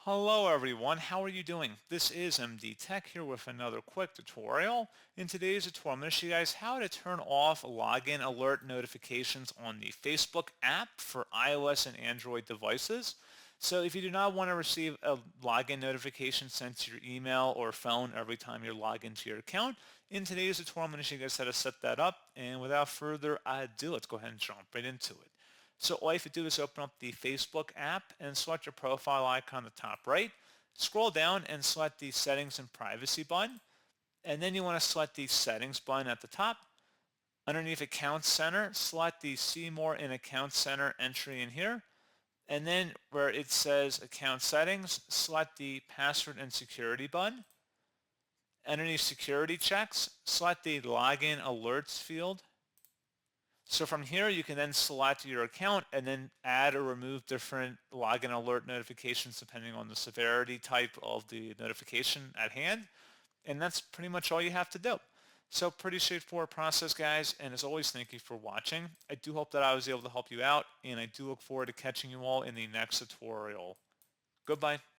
Hello everyone, how are you doing? This is MD Tech here with another quick tutorial. In today's tutorial, I'm going to show you guys how to turn off login alert notifications on the Facebook app for iOS and Android devices. So if you do not want to receive a login notification sent to your email or phone every time you log into your account, in today's tutorial I'm going to show you guys how to set that up. And without further ado, let's go ahead and jump right into it. So all you have to do is open up the Facebook app and select your profile icon on the top right. Scroll down and select the Settings and Privacy button. And then you want to select the Settings button at the top. Underneath Account Center, select the See More in Account Center entry in here. And then where it says Account Settings, select the Password and Security button. Underneath Security Checks, select the Login Alerts field. So from here, you can then select your account and then add or remove different login alert notifications depending on the severity type of the notification at hand. And that's pretty much all you have to do. So pretty straightforward process, guys. And as always, thank you for watching. I do hope that I was able to help you out, and I do look forward to catching you all in the next tutorial. Goodbye.